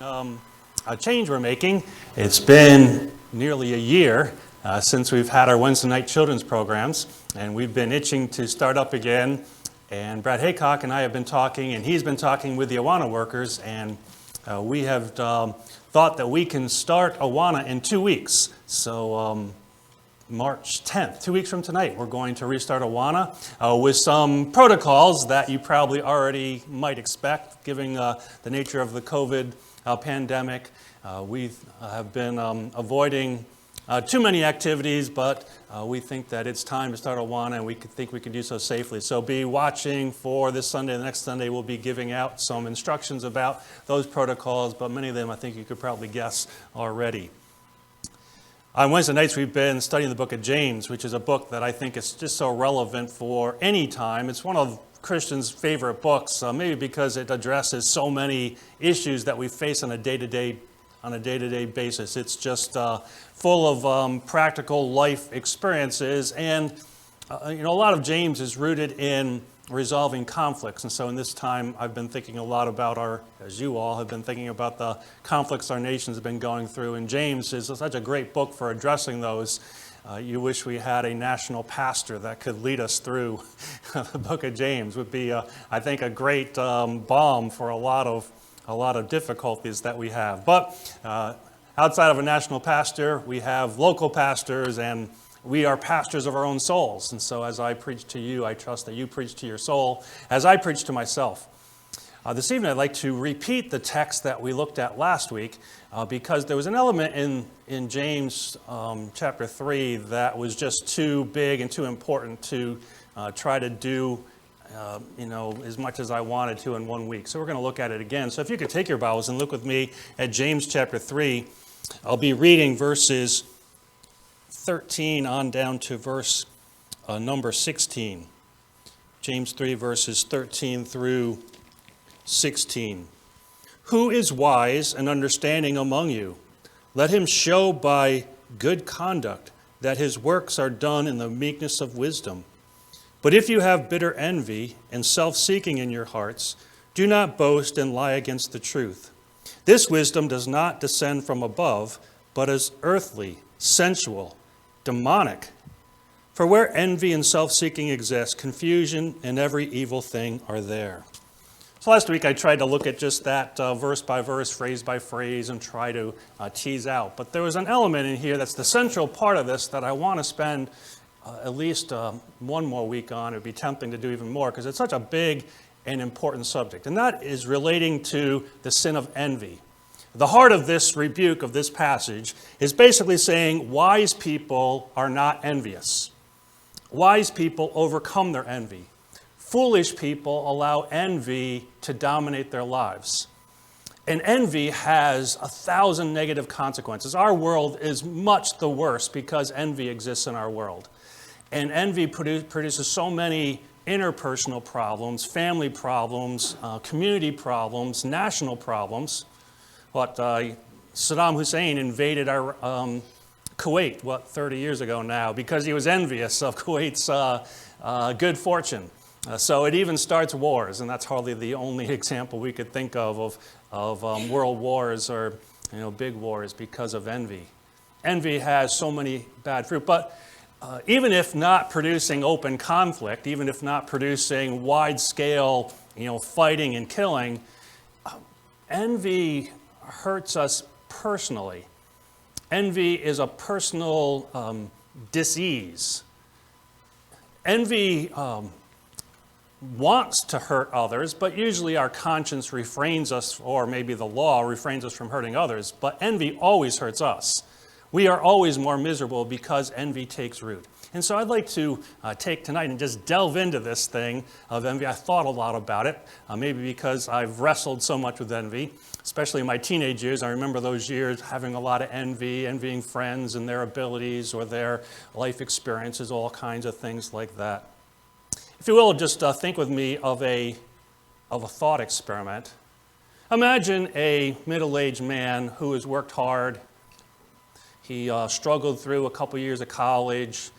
a change we're making. It's been nearly a year since we've had our Wednesday night children's programs, and we've been itching to start up again. And Brad Haycock and I have been talking, and he's been talking with the Awana workers, and we have thought that we can start Awana in 2 weeks. So March 10th, 2 weeks from tonight, we're going to restart Awana with some protocols that you probably already might expect, given the nature of the COVID pandemic. We have been avoiding too many activities, but we think that it's time to start Awana, and we think we can do so safely. So be watching for this Sunday. The next Sunday we'll be giving out some instructions about those protocols, but many of them I think you could probably guess already. On Wednesday nights, we've been studying the book of James, which is a book that I think is just so relevant for any time. It's one of Christians' favorite books, maybe because it addresses so many issues that we face on a day-to-day basis. It's just full of practical life experiences, and a lot of James is rooted in resolving conflicts. And so in this time, I've been thinking a lot about as you all have been thinking about the conflicts our nations have been going through. And James is such a great book for addressing those. You wish we had a national pastor that could lead us through the book of James. Would be, I think, a great balm for a lot of difficulties that we have. But outside of a national pastor, we have local pastors, and we are pastors of our own souls. And so as I preach to you, I trust that you preach to your soul as I preach to myself. This evening, I'd like to repeat the text that we looked at last week because there was an element in James chapter 3 that was just too big and too important to try to do as much as I wanted to in 1 week. So we're going to look at it again. So if you could take your Bibles and look with me at James chapter 3, I'll be reading verses 13 on down to verse number 16. James 3, verses 13 through 16. Who is wise and understanding among you? Let him show by good conduct that his works are done in the meekness of wisdom. But if you have bitter envy and self-seeking in your hearts, do not boast and lie against the truth. This wisdom does not descend from above, but is earthly, sensual, demonic. For where envy and self-seeking exist, confusion and every evil thing are there. So last week I tried to look at just that verse by verse, phrase by phrase, and try to tease out. But there was an element in here that's the central part of this that I want to spend at least 1 more week on. It would be tempting to do even more because it's such a big and important subject. And that is relating to the sin of envy. The heart of this rebuke of this passage is basically saying wise people are not envious. Wise people overcome their envy. Foolish people allow envy to dominate their lives. And envy has 1,000 negative consequences. Our world is much the worse because envy exists in our world. And envy produces so many interpersonal problems, family problems, community problems, national problems. Saddam Hussein invaded our Kuwait, 30 years ago now, because he was envious of Kuwait's good fortune. So it even starts wars, and that's hardly the only example we could think of world wars or big wars because of envy. Envy has so many bad fruit, but even if not producing open conflict, even if not producing wide-scale fighting and killing, envy hurts us personally. Envy is a personal dis-ease. Envy wants to hurt others, but usually our conscience refrains us, or maybe the law refrains us from hurting others, but envy always hurts us. We are always more miserable because envy takes root. And so I'd like to take tonight and just delve into this thing of envy. I thought a lot about it, maybe because I've wrestled so much with envy, especially in my teenage years. I remember those years having a lot of envy, envying friends and their abilities or their life experiences, all kinds of things like that. If you will, just think with me of a thought experiment. Imagine a middle-aged man who has worked hard. He struggled through a couple years of college,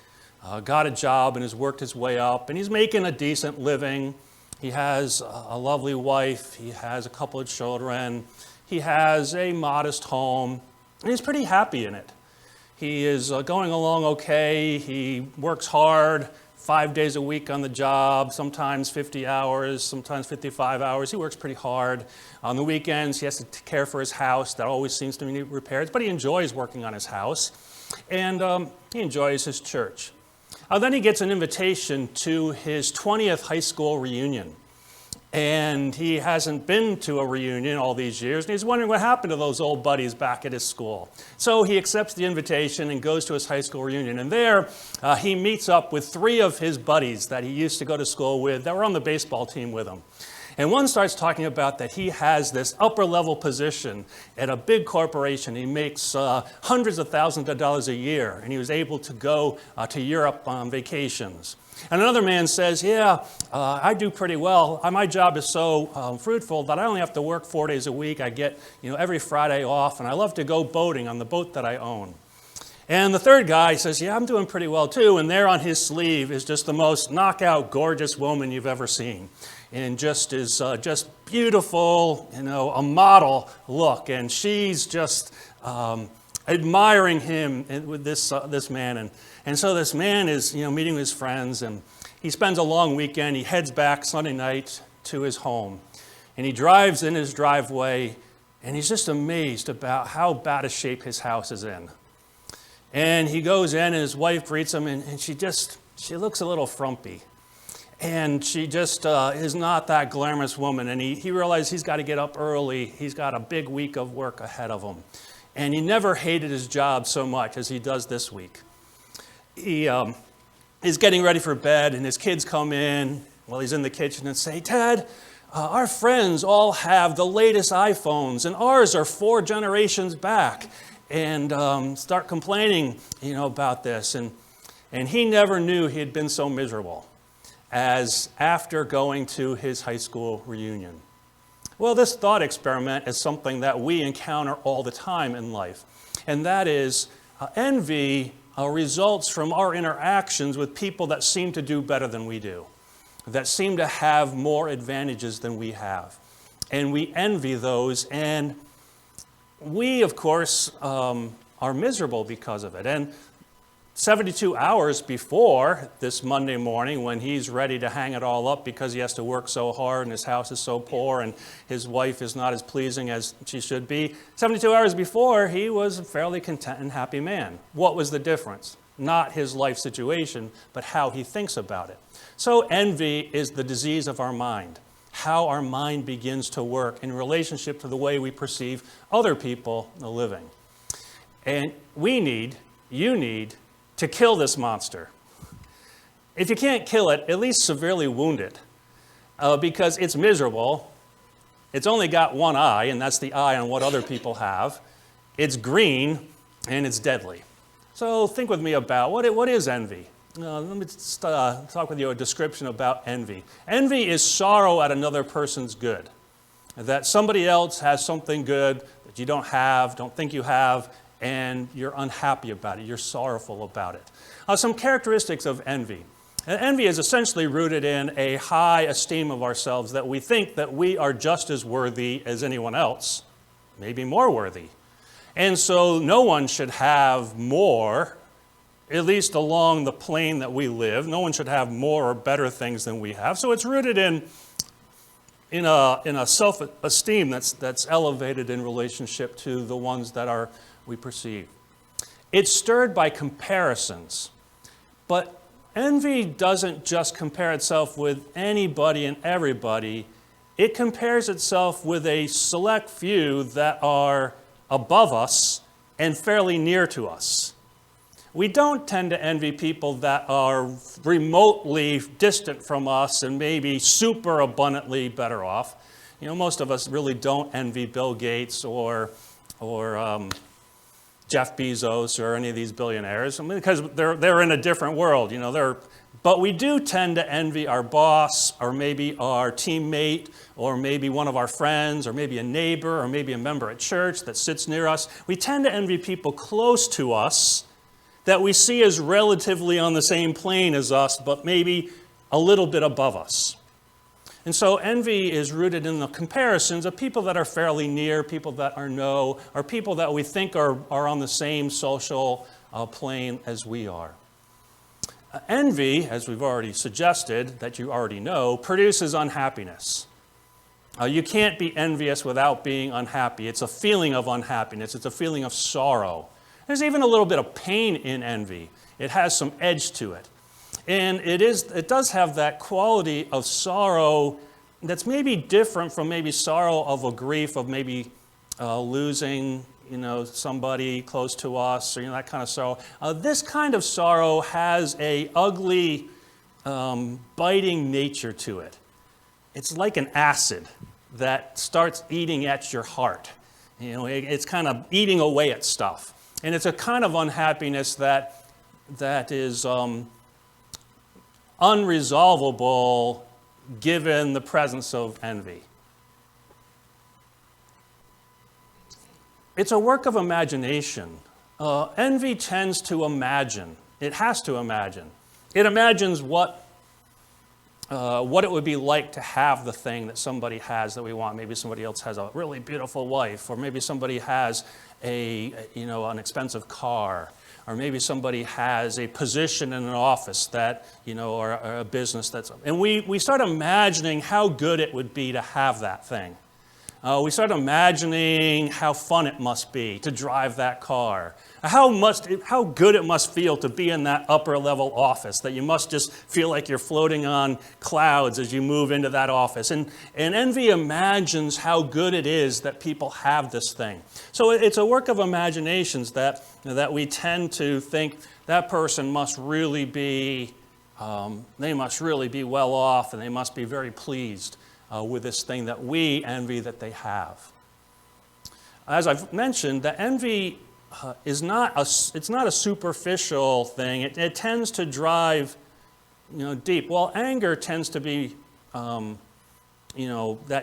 got a job and has worked his way up, and he's making a decent living. He has a lovely wife. He has a couple of children. He has a modest home, and he's pretty happy in it. He is going along okay. He works hard, 5 days a week on the job, sometimes 50 hours, sometimes 55 hours. He works pretty hard. On the weekends, he has to care for his house. That always seems to need repairs, but he enjoys working on his house, and he enjoys his church. Then he gets an invitation to his 20th high school reunion. And he hasn't been to a reunion all these years, and he's wondering what happened to those old buddies back at his school. So he accepts the invitation and goes to his high school reunion. And there he meets up with 3 of his buddies that he used to go to school with that were on the baseball team with him. And one starts talking about that he has this upper-level position at a big corporation. He makes hundreds of thousands of dollars a year, and he was able to go to Europe on vacations. And another man says, yeah, I do pretty well. My job is so fruitful that I only have to work 4 days a week. I get every Friday off, and I love to go boating on the boat that I own. And the third guy says, yeah, I'm doing pretty well too. And there on his sleeve is just the most knockout, gorgeous woman you've ever seen. And just is just beautiful, a model look. And she's just admiring him with this man. And so this man is meeting with his friends, and he spends a long weekend. He heads back Sunday night to his home. And he drives in his driveway, and he's just amazed about how bad a shape his house is in. And he goes in, and his wife greets him, and she looks a little frumpy. And she just is not that glamorous woman. And he realizes he's got to get up early. He's got a big week of work ahead of him. And he never hated his job so much as he does this week. He is getting ready for bed, and his kids come in while he's in the kitchen and say, Ted, our friends all have the latest iPhones, and ours are 4 generations back. And start complaining, about this. And he never knew he had been so miserable as after going to his high school reunion. Well, this thought experiment is something that we encounter all the time in life. And that is envy results from our interactions with people that seem to do better than we do, that seem to have more advantages than we have. And we envy those, and we, of course, are miserable because of it. And 72 hours before this Monday morning, when he's ready to hang it all up because he has to work so hard and his house is so poor and his wife is not as pleasing as she should be, 72 hours before, he was a fairly content and happy man. What was the difference? Not his life situation, but how he thinks about it. So envy is the disease of our mind. How our mind begins to work in relationship to the way we perceive other people living. And you need to kill this monster. If you can't kill it, at least severely wound it, because it's miserable. It's only got one eye, and that's the eye on what other people have. It's green, and it's deadly. So think with me about what is envy? Let me talk with you a description about envy. Envy is sorrow at another person's good. That somebody else has something good that you don't have, don't think you have, and you're unhappy about it. You're sorrowful about it. Some characteristics of envy. Envy is essentially rooted in a high esteem of ourselves, that we think that we are just as worthy as anyone else, maybe more worthy. And so no one should have more, at least along the plane that we live. No one should have more or better things than we have. So it's rooted in a self-esteem that's elevated in relationship to the ones that we perceive. It's stirred by comparisons. But envy doesn't just compare itself with anybody and everybody. It compares itself with a select few that are above us and fairly near to us. We don't tend to envy people that are remotely distant from us and maybe super abundantly better off. Most of us really don't envy Bill Gates or Jeff Bezos or any of these billionaires, because they're in a different world. But we do tend to envy our boss, or maybe our teammate, or maybe one of our friends, or maybe a neighbor, or maybe a member at church that sits near us. We tend to envy people close to us that we see as relatively on the same plane as us, but maybe a little bit above us. And so envy is rooted in the comparisons of people that are fairly near, people that are no, or people that we think are on the same social plane as we are. Envy, as we've already suggested, that you already know, produces unhappiness. You can't be envious without being unhappy. It's a feeling of unhappiness. It's a feeling of sorrow. There's even a little bit of pain in envy. It has some edge to it. And it does have that quality of sorrow that's maybe different from maybe sorrow of a grief of maybe losing, somebody close to us, or that kind of sorrow. This kind of sorrow has a ugly, biting nature to it. It's like an acid that starts eating at your heart. It's kind of eating away at stuff. And it's a kind of unhappiness that is unresolvable given the presence of envy. It's a work of imagination. Envy tends to imagine. It has to imagine. It imagines what it would be like to have the thing that somebody has that we want. Maybe somebody else has a really beautiful wife, or maybe somebody has an expensive car, or maybe somebody has a position in an office that, or a business that's, and we start imagining how good it would be to have that thing. We start imagining how fun it must be to drive that car, how good it must feel to be in that upper level office, that you must just feel like you're floating on clouds as you move into that office. And envy imagines how good it is that people have this thing. So it's a work of imaginations that we tend to think that person must really be, they must really be well off, and they must be very pleased with this thing that we envy that they have. As I've mentioned, the envy is not a superficial thing. It tends to drive, deep. Well, anger tends to be, that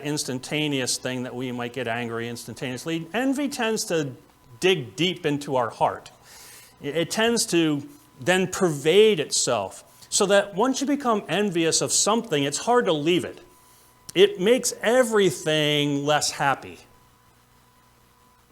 instantaneous thing that we might get angry instantaneously. Envy tends to dig deep into our heart. It tends to then pervade itself, so that once you become envious of something, it's hard to leave it. It makes everything less happy.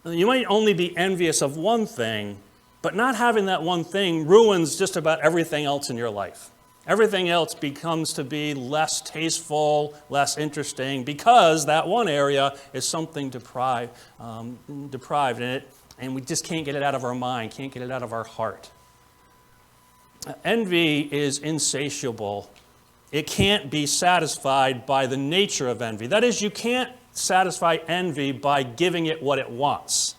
You might only be envious of one thing, but not having that one thing ruins just about everything else in your life. Everything else becomes to be less tasteful, less interesting, because that one area is something deprived in it, and we just can't get it out of our mind, can't get it out of our heart. Envy is insatiable. It can't be satisfied by the nature of envy. That is, you can't satisfy envy by giving it what it wants.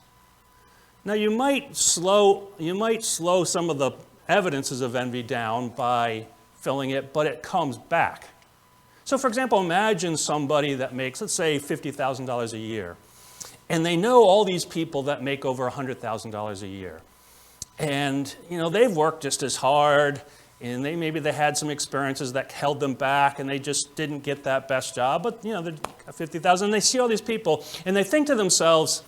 Now, you might slow some of the evidences of envy down by filling it, but it comes back. So, for example, imagine somebody that makes, let's say, $50,000 a year, and they know all these people that make over $100,000 a year. And, they've worked just as hard, and maybe they had some experiences that held them back, and they just didn't get that best job. But, they're $50,000, and they see all these people, and they think to themselves,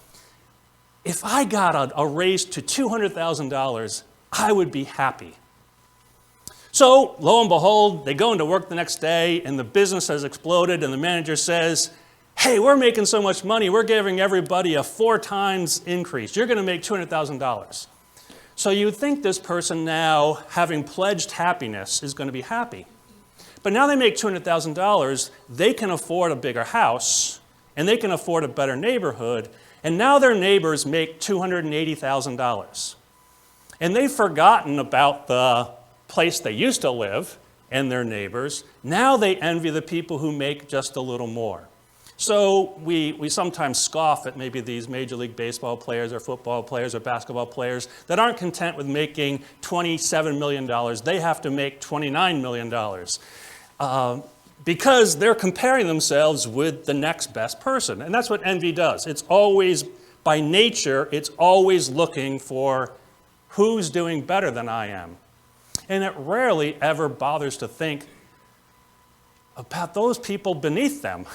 if I got a raise to $200,000, I would be happy. So, lo and behold, they go into work the next day, and the business has exploded, and the manager says, hey, we're making so much money, we're giving everybody a 4 times increase. You're going to make $200,000. So you would think this person now, having pledged happiness, is going to be happy. But now they make $200,000, they can afford a bigger house, and they can afford a better neighborhood, and now their neighbors make $280,000. And they've forgotten about the place they used to live and their neighbors. Now they envy the people who make just a little more. So we sometimes scoff at maybe these Major League Baseball players or football players or basketball players that aren't content with making $27 million. They have to make $29 million because they're comparing themselves with the next best person. And that's what envy does. It's always, by nature, it's always looking for who's doing better than I am. And it rarely ever bothers to think about those people beneath them.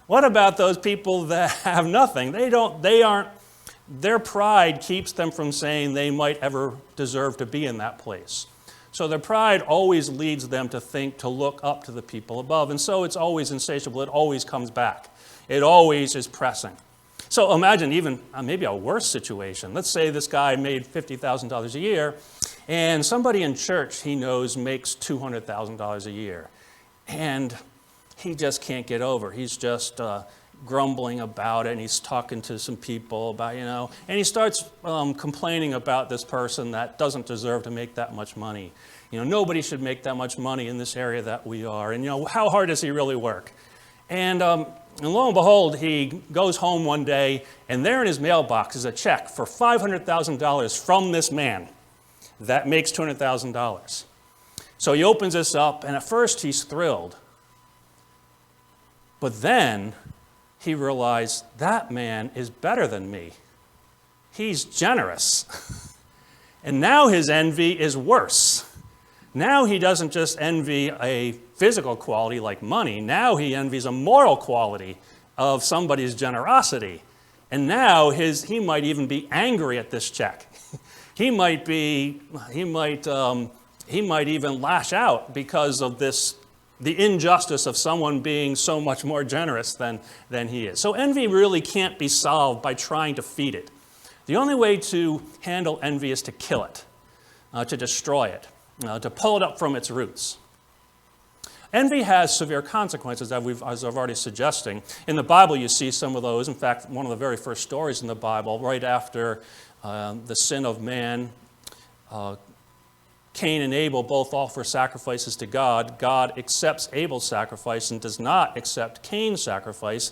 What about those people that have nothing? Their pride keeps them from saying they might ever deserve to be in that place. So their pride always leads them to think, to look up to the people above. And so it's always insatiable. It always comes back. It always is pressing. So imagine even maybe a worse situation. Let's say this guy made $50,000 a year, and somebody in church he knows makes $200,000 a year. And he just can't get over. He's just grumbling about it, and he's talking to some people about, and he starts complaining about this person that doesn't deserve to make that much money. Nobody should make that much money in this area that we are. And, how hard does he really work? And lo and behold, he goes home one day, and there in his mailbox is a check for $500,000 from this man that makes $200,000. So he opens this up, and at first he's thrilled. But then he realized that man is better than me. He's generous. And now his envy is worse. Now he doesn't just envy a physical quality like money. Now he envies a moral quality of somebody's generosity. And now he might even be angry at this check. He might even lash out because of the injustice of someone being so much more generous than he is. So envy really can't be solved by trying to feed it. The only way to handle envy is to kill it, to destroy it, to pull it up from its roots. Envy has severe consequences, as I've already suggesting. In the Bible, you see some of those. In fact, one of the very first stories in the Bible, right after the sin of man, Cain and Abel both offer sacrifices to God. God accepts Abel's sacrifice and does not accept Cain's sacrifice.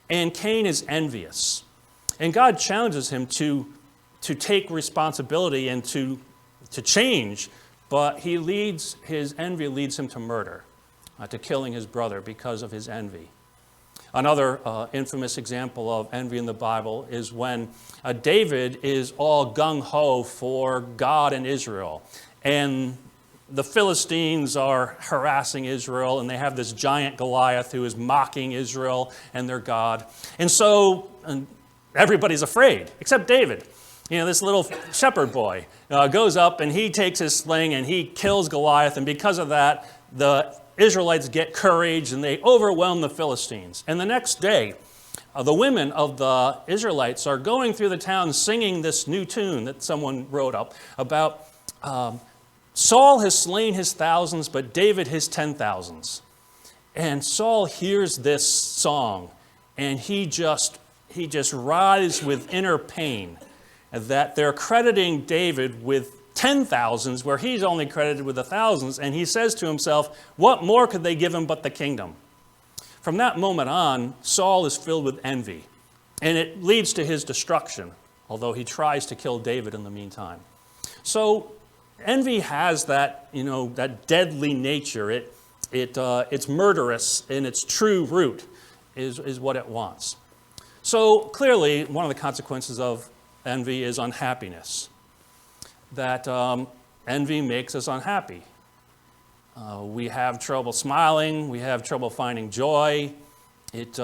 And Cain is envious. And God challenges him to take responsibility and to change, but his envy leads him to murder, to killing his brother because of his envy. Another infamous example of envy in the Bible is when David is all gung-ho for God and Israel. And the Philistines are harassing Israel, and they have this giant Goliath who is mocking Israel and their God. And so everybody's afraid, except David. This little shepherd boy goes up, and he takes his sling, and he kills Goliath. And because of that, the Israelites get courage, and they overwhelm the Philistines. And the next day, the women of the Israelites are going through the town singing this new tune that someone wrote up about Saul has slain his thousands, but David his 10,000s. And Saul hears this song, and he just writhes with inner pain that they're crediting David with 10,000s where he's only credited with the thousands, and he says to himself, what more could they give him but the kingdom? From that moment on, Saul is filled with envy, and it leads to his destruction, although he tries to kill David in the meantime. So envy has that deadly nature. It's murderous in its true root is what it wants. So clearly, one of the consequences of envy is unhappiness. That envy makes us unhappy. We have trouble smiling. We have trouble finding joy. It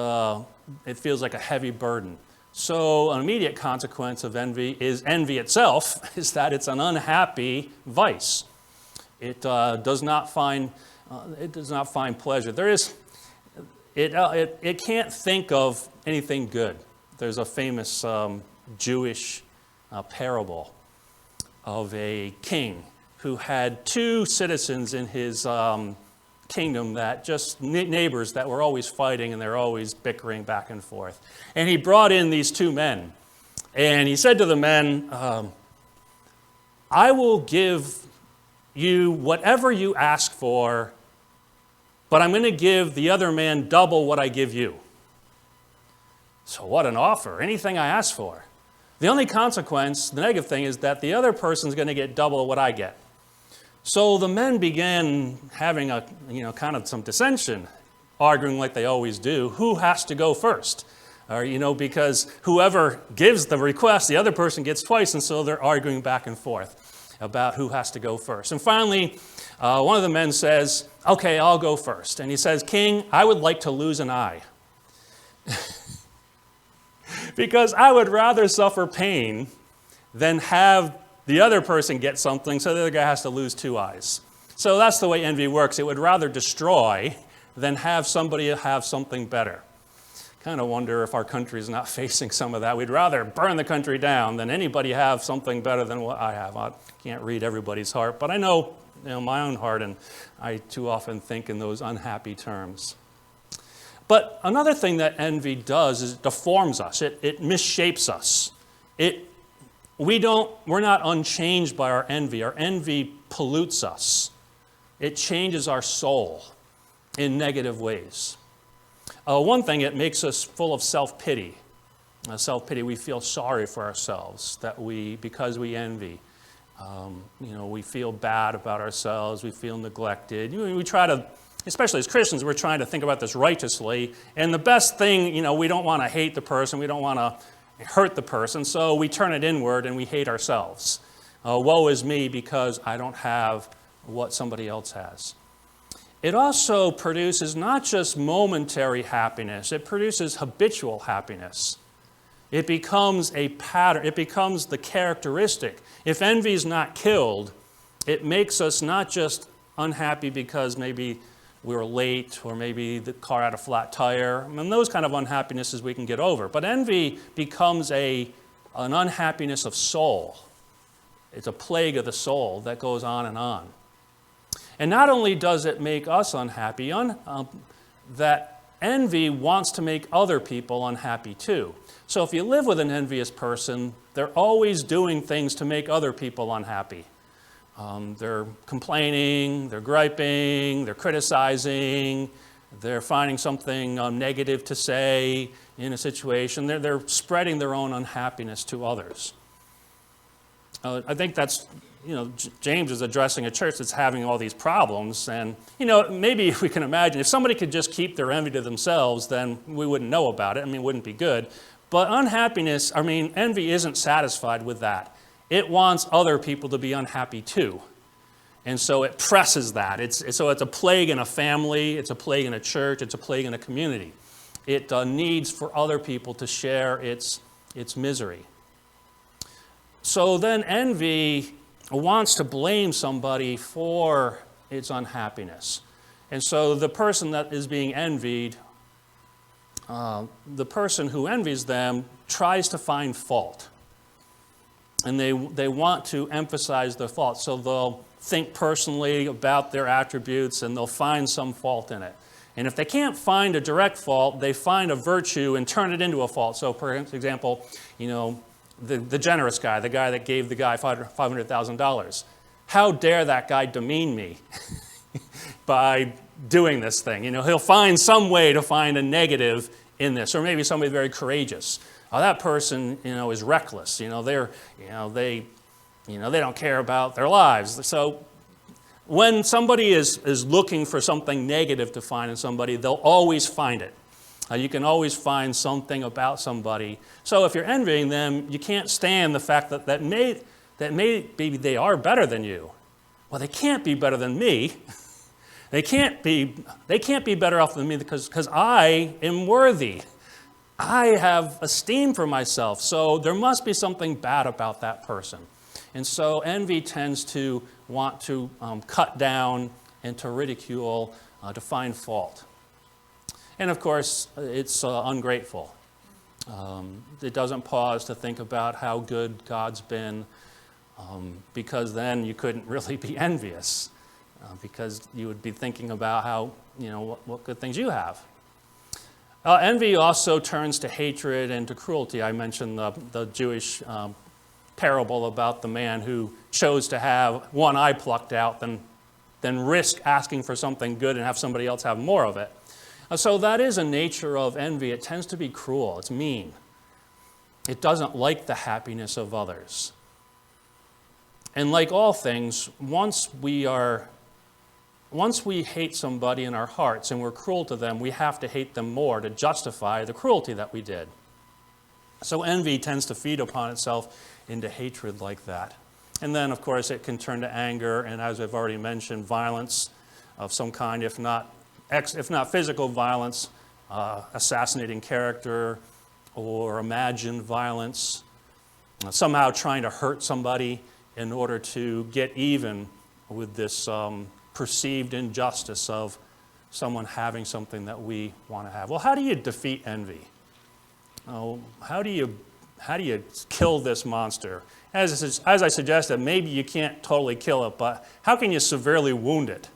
feels like a heavy burden. So an immediate consequence of envy itself, is that it's an unhappy vice. It does not find pleasure. It can't think of anything good. There's a famous Jewish parable of a king who had two citizens in his kingdom that just neighbors that were always fighting, and they're always bickering back and forth. And he brought in these two men, and he said to the men, I will give you whatever you ask for, but I'm going to give the other man double what I give you. So what an offer, anything I ask for. The only consequence, the negative thing, is that the other person's going to get double what I get. So the men began having kind of some dissension, arguing like they always do. Who has to go first? Because whoever gives the request, the other person gets twice, and so they're arguing back and forth about who has to go first. And finally, one of the men says, okay, I'll go first. And he says, King, I would like to lose an eye. Because I would rather suffer pain than have the other person gets something, so the other guy has to lose 2 eyes. So that's the way envy works. It would rather destroy than have somebody have something better. Kind of wonder if our country is not facing some of that. We'd rather burn the country down than anybody have something better than what I have. I can't read everybody's heart, but I know, my own heart, and I too often think in those unhappy terms. But another thing that envy does is it deforms us. It misshapes us. We're not unchanged by our envy. Our envy pollutes us. It changes our soul in negative ways. One thing, it makes us full of self-pity. Self-pity, we feel sorry for ourselves because we envy. We feel bad about ourselves. We feel neglected. We try to, especially as Christians, we're trying to think about this righteously. And the best thing, we don't want to hate the person. We don't want to hurt the person. So we turn it inward and we hate ourselves. Woe is me because I don't have what somebody else has. It also produces not just momentary happiness, it produces habitual happiness. It becomes a pattern, it becomes the characteristic. If envy is not killed, it makes us not just unhappy because maybe we were late or maybe the car had a flat tire. Those kind of unhappinesses we can get over. But envy becomes an unhappiness of soul. It's a plague of the soul that goes on and on. And not only does it make us unhappy, that envy wants to make other people unhappy too. So if you live with an envious person, they're always doing things to make other people unhappy. They're complaining, they're griping, they're criticizing, they're finding something negative to say in a situation. They're spreading their own unhappiness to others. I think that's, James is addressing a church that's having all these problems. And, maybe if we can imagine, if somebody could just keep their envy to themselves, then we wouldn't know about it. It wouldn't be good. But envy isn't satisfied with that. It wants other people to be unhappy too. And so it presses that. It's a plague in a family, it's a plague in a church, it's a plague in a community. It needs for other people to share its misery. So then envy wants to blame somebody for its unhappiness. And so the person that is being envied, the person who envies them tries to find fault. And they want to emphasize their fault. So they'll think personally about their attributes and they'll find some fault in it. And if they can't find a direct fault, they find a virtue and turn it into a fault. So for example, the generous guy, the guy that gave the guy $500,000. How dare that guy demean me by doing this thing? He'll find some way to find a negative in this, or maybe somebody very courageous. That person, is reckless. They don't care about their lives. So when somebody is looking for something negative to find in somebody, they'll always find it. You can always find something about somebody. So if you're envying them, you can't stand the fact that maybe they are better than you. Well, they can't be better than me. They can't be better off than me because I am worthy. I have esteem for myself. So there must be something bad about that person. And so envy tends to want to cut down and to ridicule, to find fault. And of course, it's ungrateful. It doesn't pause to think about how good God's been, because then you couldn't really be envious, because you would be thinking about how, what good things you have. Envy also turns to hatred and to cruelty. I mentioned the Jewish parable about the man who chose to have one eye plucked out than risk asking for something good and have somebody else have more of it. So that is a nature of envy. It tends to be cruel. It's mean. It doesn't like the happiness of others. And like all things, once we hate somebody in our hearts and we're cruel to them, we have to hate them more to justify the cruelty that we did. So envy tends to feed upon itself into hatred like that. And then, of course, it can turn to anger and, as I've already mentioned, violence of some kind, if not physical violence, assassinating character, or imagined violence, somehow trying to hurt somebody in order to get even with this perceived injustice of someone having something that we want to have. Well, how do you defeat envy? How do you kill this monster? As I suggested, maybe you can't totally kill it, but how can you severely wound it?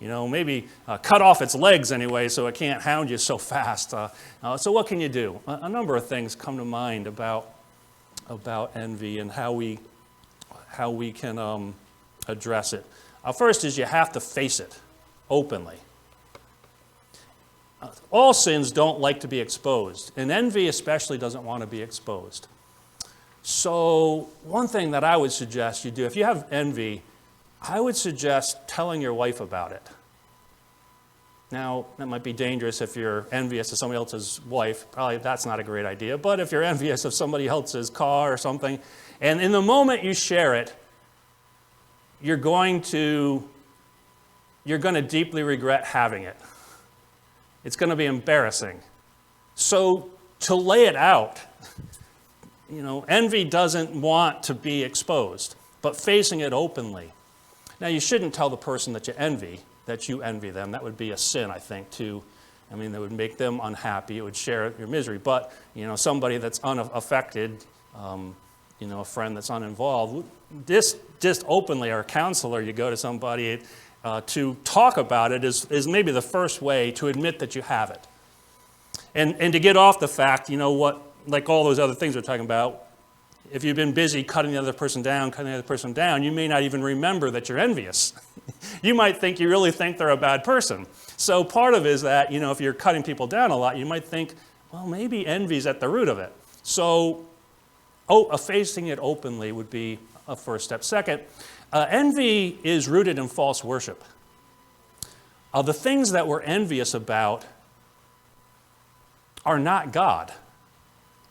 Maybe cut off its legs anyway so it can't hound you so fast. So what can you do? A number of things come to mind about envy and how we can address it. First is you have to face it openly. All sins don't like to be exposed, and envy especially doesn't want to be exposed. So one thing that I would suggest you do, if you have envy, I would suggest telling your wife about it. Now, that might be dangerous if you're envious of somebody else's wife. Probably that's not a great idea. But if you're envious of somebody else's car or something, and in the moment you share it, you're going to deeply regret having it. It's going to be embarrassing. So to lay it out, envy doesn't want to be exposed, but facing it openly. Now, you shouldn't tell the person that you envy them. That would be a sin, I think, too. That would make them unhappy. It would share your misery. But, somebody that's unaffected, a friend that's uninvolved, just openly, or a counselor, you go to somebody to talk about it is maybe the first way to admit that you have it. And to get off the fact, like all those other things we're talking about, if you've been busy cutting the other person down, you may not even remember that you're envious. You might think you really think they're a bad person. So part of it is that, if you're cutting people down a lot, you might think, well, maybe envy's at the root of it. So facing it openly would be a first step. Second, envy is rooted in false worship. The things that we're envious about are not God.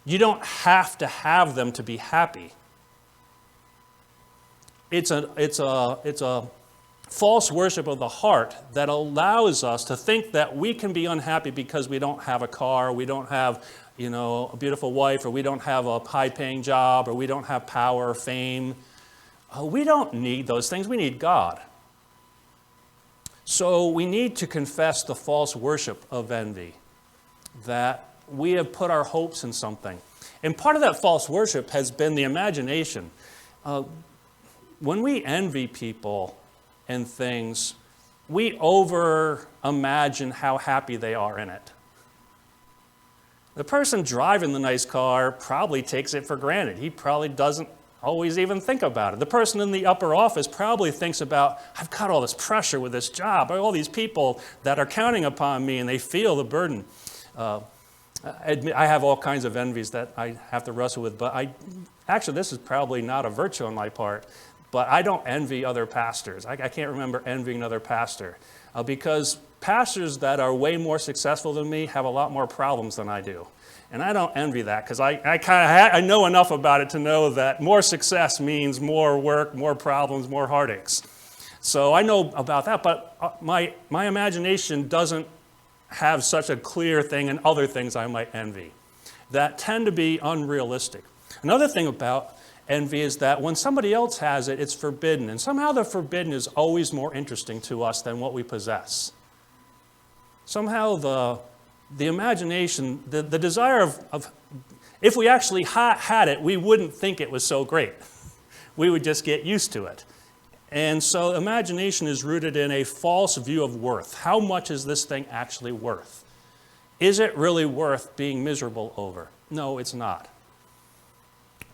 You don't have to have them to be happy. It's a false worship of the heart that allows us to think that we can be unhappy because we don't have a car, we don't have, a beautiful wife, or we don't have a high-paying job, or we don't have power or fame. We don't need those things. We need God. So we need to confess the false worship of envy, that we have put our hopes in something. And part of that false worship has been the imagination. When we envy people and things, we over-imagine how happy they are in it. The person driving the nice car probably takes it for granted. He probably doesn't always even think about it. The person in the upper office probably thinks about, I've got all this pressure with this job, all these people that are counting upon me, and they feel the burden. I have all kinds of envies that I have to wrestle with, but actually this is probably not a virtue on my part, but I don't envy other pastors. I can't remember envying another pastor because pastors that are way more successful than me have a lot more problems than I do. And I don't envy that because I know enough about it to know that more success means more work, more problems, more heartaches. So I know about that, but my imagination doesn't have such a clear thing and other things I might envy that tend to be unrealistic. Another thing about envy is that when somebody else has it, it's forbidden. And somehow the forbidden is always more interesting to us than what we possess. Somehow the imagination, the desire of if we actually had it, we wouldn't think it was so great. We would just get used to it. And so imagination is rooted in a false view of worth. How much is this thing actually worth? Is it really worth being miserable over? No, it's not.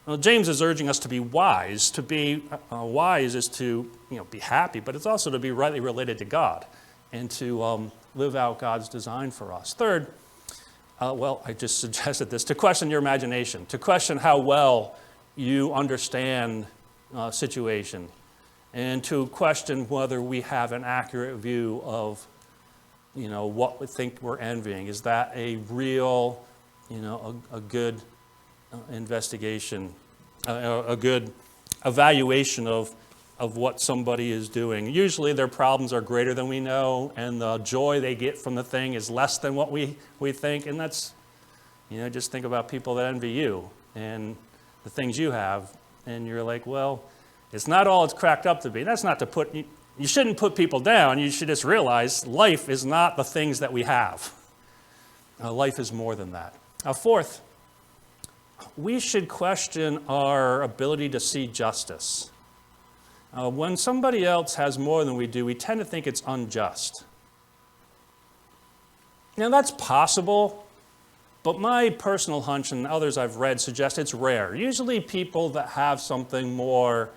Well, James is urging us to be wise. To be wise is to be happy, but it's also to be rightly related to God and to live out God's design for us. Third, I just suggested this, to question your imagination, to question how well you understand a situation, and to question whether we have an accurate view of what we think we're envying. Is that a real, a good investigation, a good evaluation of what somebody is doing? Usually their problems are greater than we know, and the joy they get from the thing is less than what we think. And that's, just think about people that envy you and the things you have, and you're like, well, It's not all it's cracked up to be. That's not to put, you shouldn't put people down. You should just realize life is not the things that we have. Life is more than that. Fourth, we should question our ability to see justice. When somebody else has more than we do, we tend to think it's unjust. Now that's possible, but my personal hunch and others I've read suggest it's rare. Usually people that have something more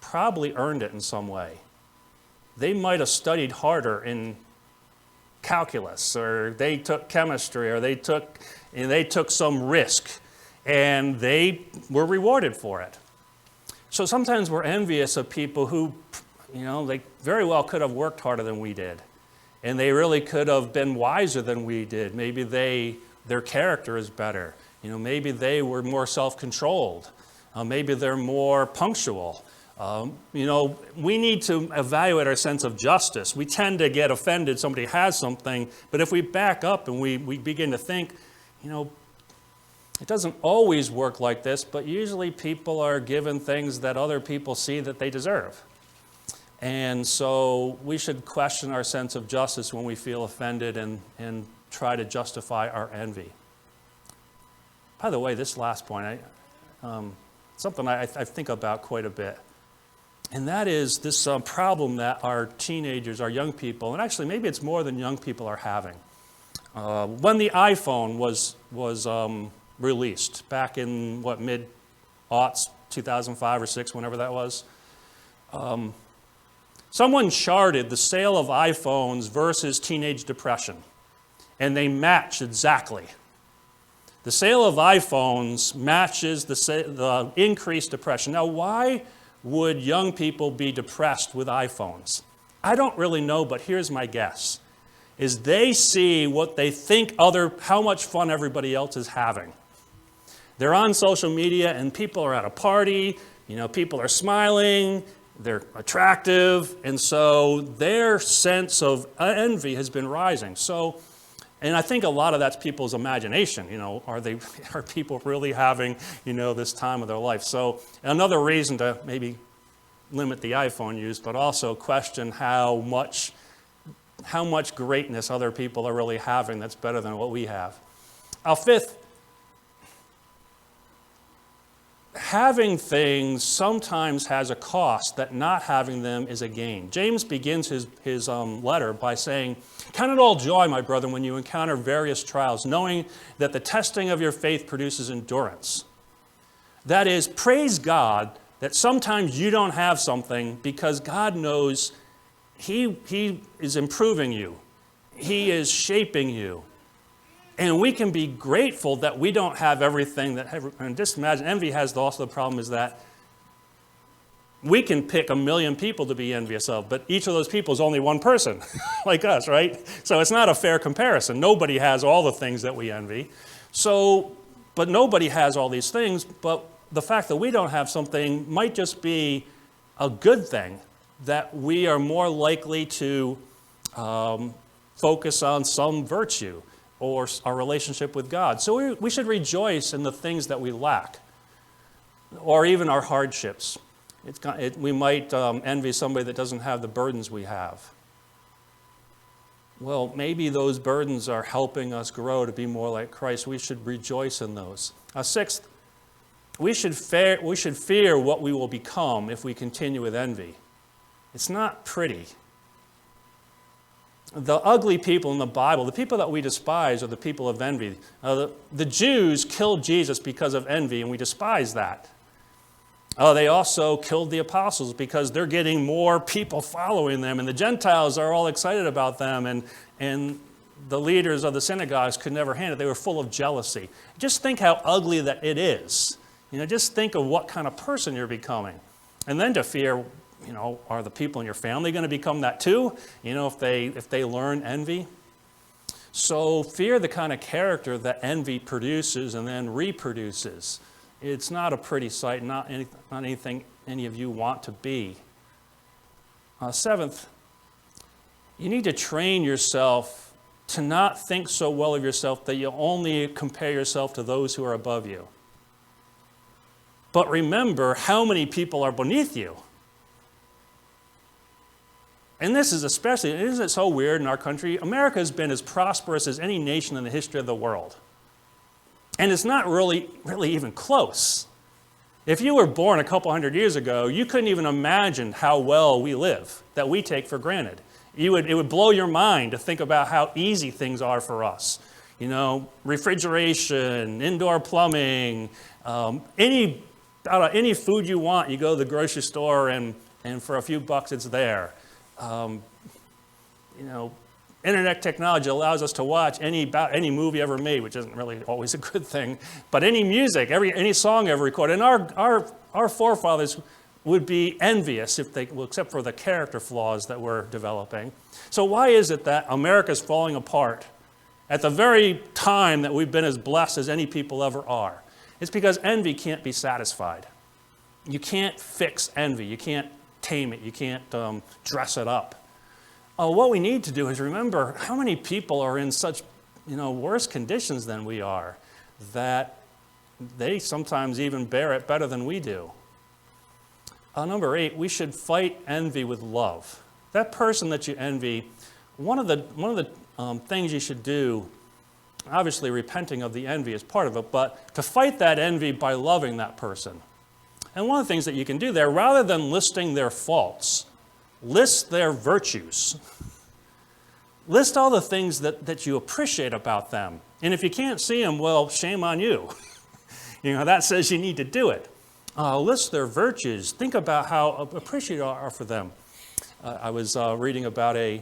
probably earned it in some way. They might have studied harder in calculus, or they took chemistry, or they took some risk, and they were rewarded for it. So sometimes we're envious of people who, they very well could have worked harder than we did, and they really could have been wiser than we did. Maybe their character is better. Maybe they were more self-controlled. Maybe they're more punctual. We need to evaluate our sense of justice. We tend to get offended somebody has something, but if we back up and we begin to think, it doesn't always work like this, but usually people are given things that other people see that they deserve. And so we should question our sense of justice when we feel offended and try to justify our envy. By the way, this last point, something I think about quite a bit. And that is this problem that our teenagers, our young people, and actually maybe it's more than young people are having. When the iPhone was released back in mid-aughts, 2005 or 6, whenever that was, someone charted the sale of iPhones versus teenage depression, and they match exactly. The sale of iPhones matches the increased depression. Now, why would young people be depressed with iPhones? I don't really know, but here's my guess, is they see what they think how much fun everybody else is having. They're on social media and people are at a party, people are smiling, they're attractive, and so their sense of envy has been rising. And I think a lot of that's people's imagination. Are people really having, this time of their life? So another reason to maybe limit the iPhone use, but also question how much greatness other people are really having that's better than what we have. Fifth, having things sometimes has a cost that not having them is a gain. James begins his letter by saying, "Count it all joy, my brethren, when you encounter various trials, knowing that the testing of your faith produces endurance." That is, praise God that sometimes you don't have something because God knows He is improving you. He is shaping you. And we can be grateful that we don't have everything and just imagine, envy has also the problem is that we can pick 1,000,000 people to be envious of, but each of those people is only one person, like us, right? So it's not a fair comparison. Nobody has all the things that we envy. But nobody has all these things, but the fact that we don't have something might just be a good thing, that we are more likely to focus on some virtue or our relationship with God. So we should rejoice in the things that we lack, or even our hardships. We might envy somebody that doesn't have the burdens we have. Well, maybe those burdens are helping us grow to be more like Christ. We should rejoice in those. Sixth, we should fear what we will become if we continue with envy. It's not pretty. The ugly people in the Bible, the people that we despise, are the people of envy. The Jews killed Jesus because of envy, and we despise that. They also killed the apostles because they're getting more people following them, and the Gentiles are all excited about them, and the leaders of the synagogues could never handle it. They were full of jealousy. Just think how ugly that it is. Just think of what kind of person you're becoming. And then to fear, are the people in your family going to become that too? If they learn envy. So fear the kind of character that envy produces and then reproduces. It's not a pretty sight, not anything any of you want to be. Seventh, you need to train yourself to not think so well of yourself that you only compare yourself to those who are above you. but remember how many people are beneath you. And this is especially, isn't it so weird in our country? America has been as prosperous as any nation in the history of the world. And it's not really even close. If you were born a couple hundred years ago, you couldn't even imagine how well we live, that we take for granted. It would blow your mind to think about how easy things are for us. You know, refrigeration, indoor plumbing, any food you want, you go to the grocery store and for a few bucks it's there. You know, internet technology allows us to watch about any movie ever made, which isn't really always a good thing, but any music, any song ever recorded. And our forefathers would be envious except for the character flaws that we're developing. So why is it that America's falling apart at the very time that we've been as blessed as any people ever are? It's because envy can't be satisfied. You can't fix envy. You can't tame it. You can't dress it up. What we need to do is remember how many people are in such, worse conditions than we are, that they sometimes even bear it better than we do. Number 8, we should fight envy with love. That person that you envy, one of the things you should do, obviously repenting of the envy is part of it, but to fight that envy by loving that person. And one of the things that you can do there, rather than listing their faults, list their virtues. List all the things that you appreciate about them. And if you can't see them, well, shame on you. That says you need to do it. List their virtues. Think about how appreciative you are for them. I was reading about a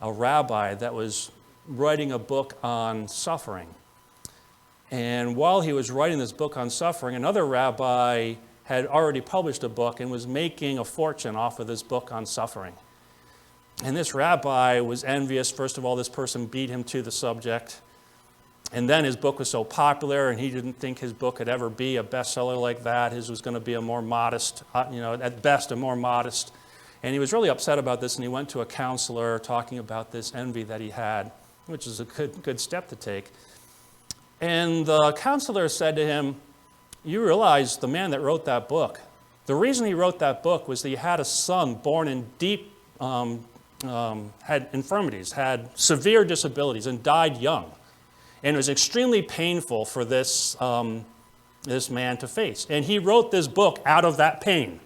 rabbi that was writing a book on suffering. And while he was writing this book on suffering, another rabbi had already published a book and was making a fortune off of this book on suffering. And this rabbi was envious. First of all, this person beat him to the subject. And then his book was so popular, and he didn't think his book could ever be a bestseller like that. His was going to be a more modest, at best a more modest. And he was really upset about this, and he went to a counselor talking about this envy that he had, which is a good step to take. And the counselor said to him, "You realize the man that wrote that book, the reason he wrote that book was that he had a son born in deep, had infirmities, had severe disabilities, and died young. And it was extremely painful for this man to face. And he wrote this book out of that pain.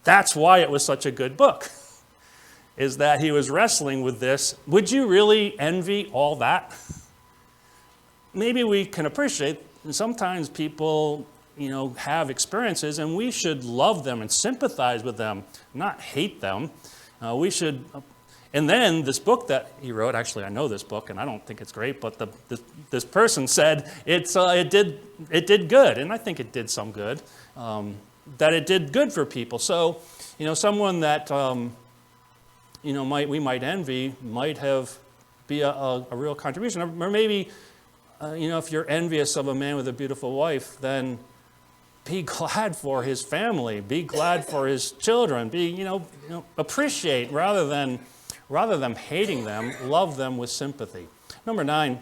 That's why it was such a good book, is that he was wrestling with this. Would you really envy all that? Maybe we can appreciate, and sometimes people have experiences, and we should love them and sympathize with them, not hate them. We should, and then this book that he wrote, actually I know this book and I don't think it's great, but this person said it did good, and I think it did some good, that it did good for people. So, someone that, we might envy might be a real contribution. Or maybe, if you're envious of a man with a beautiful wife, then be glad for his family, be glad for his children, appreciate rather than hating them, love them with sympathy. Number 9,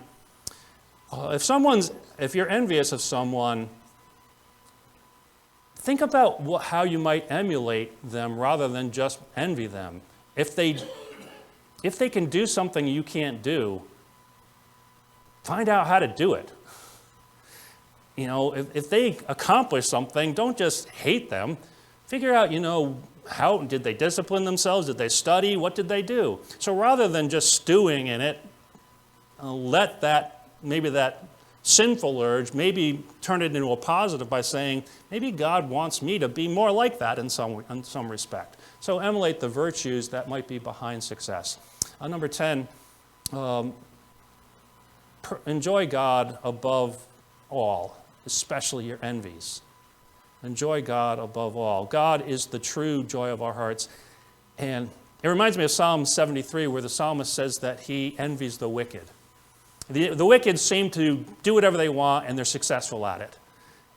if you're envious of someone, think about how you might emulate them rather than just envy them. If they can do something you can't do, find out how to do it. If they accomplish something, don't just hate them. Figure out, how did they discipline themselves? Did they study? What did they do? So rather than just stewing in it, let that sinful urge, maybe turn it into a positive by saying, maybe God wants me to be more like that in some respect. So emulate the virtues that might be behind success. Number 10, enjoy God above all, especially your envies. Enjoy God above all. God is the true joy of our hearts. And it reminds me of Psalm 73, where the psalmist says that he envies the wicked. The wicked seem to do whatever they want, and they're successful at it.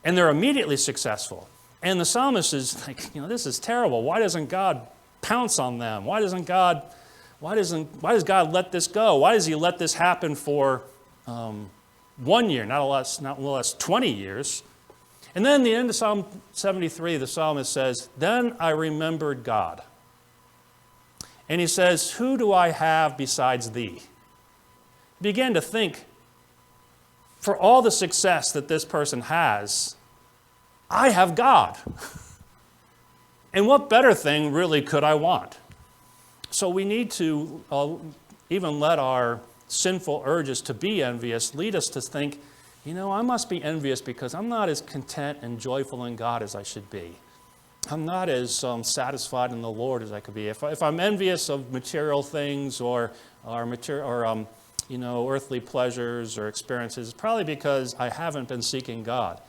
And they're immediately successful. And the psalmist is like, this is terrible. Why doesn't God pounce on them? Why does God let this go? Why does he let this happen for 1 year, not less 20 years? And then the end of Psalm 73, the psalmist says, "Then I remembered God." And he says, "Who do I have besides thee?" Begin to think, for all the success that this person has, I have God. And what better thing really could I want? So we need to even let our sinful urges to be envious lead us to think, I must be envious because I'm not as content and joyful in God as I should be. I'm not as satisfied in the Lord as I could be. If I'm envious of material things or earthly pleasures or experiences, it's probably because I haven't been seeking God.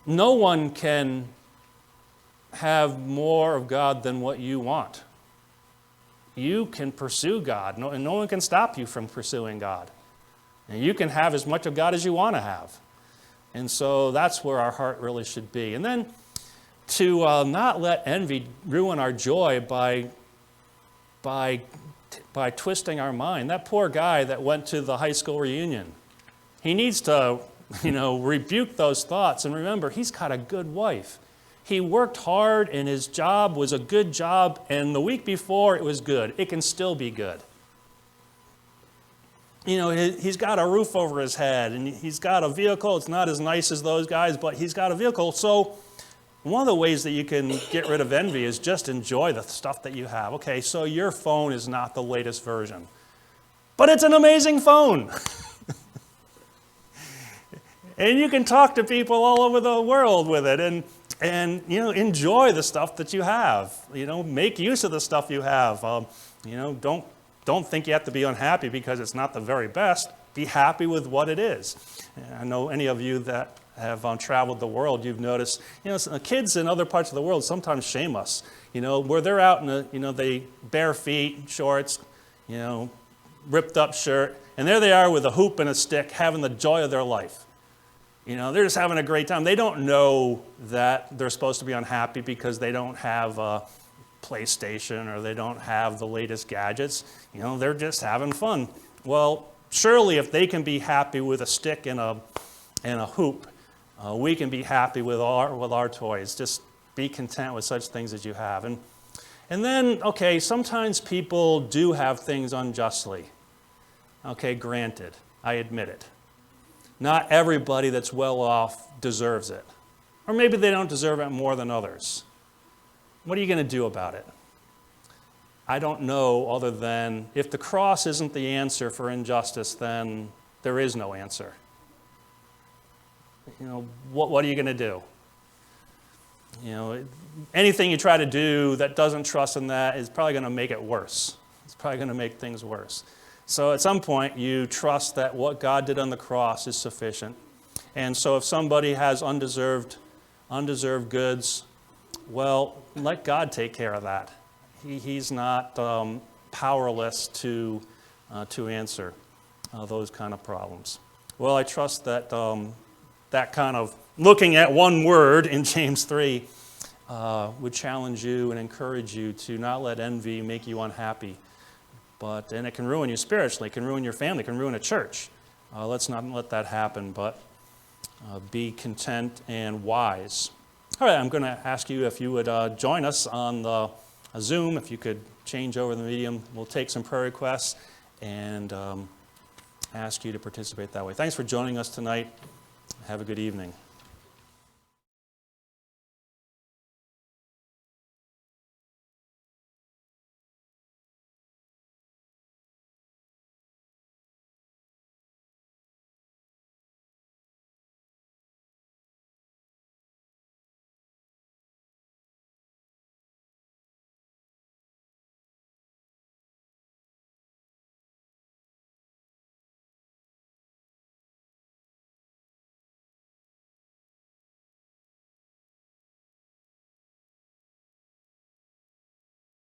No one can have more of God than what you want. You can pursue God, and no one can stop you from pursuing God. And you can have as much of God as you want to have. And so that's where our heart really should be. And then to not let envy ruin our joy by twisting our mind. That poor guy that went to the high school reunion, he needs to, rebuke those thoughts. And remember, he's got a good wife. He worked hard and his job was a good job, and the week before it was good. It can still be good. He's got a roof over his head and he's got a vehicle. It's not as nice as those guys, but he's got a vehicle. So one of the ways that you can get rid of envy is just enjoy the stuff that you have. Okay, so your phone is not the latest version, but it's an amazing phone. And you can talk to people all over the world with it and enjoy the stuff that you have. Make use of the stuff you have. Don't think you have to be unhappy because it's not the very best. Be happy with what it is. I know any of you that have traveled the world, you've noticed, kids in other parts of the world sometimes shame us. Where they're out in they bare feet, shorts, ripped up shirt, and there they are with a hoop and a stick having the joy of their life. They're just having a great time. They don't know that they're supposed to be unhappy because they don't have a PlayStation or they don't have the latest gadgets. They're just having fun. Well, surely if they can be happy with a stick and a hoop, we can be happy with our toys. Just be content with such things as you have. And then, okay, sometimes people do have things unjustly. Okay, granted, I admit it. Not everybody that's well off deserves it. Or maybe they don't deserve it more than others. What are you going to do about it? I don't know, other than if the cross isn't the answer for injustice, then there is no answer. What are you going to do? Anything you try to do that doesn't trust in that is probably going to make it worse. It's probably going to make things worse. So at some point, you trust that what God did on the cross is sufficient. And so if somebody has undeserved goods, well, let God take care of that. He's not powerless to answer those kind of problems. Well, I trust that that kind of looking at one word in James 3 would challenge you and encourage you to not let envy make you unhappy. And it can ruin you spiritually, it can ruin your family, it can ruin a church. Let's not let that happen, but be content and wise. All right, I'm going to ask you if you would join us on the Zoom, if you could change over the medium. We'll take some prayer requests and ask you to participate that way. Thanks for joining us tonight. Have a good evening.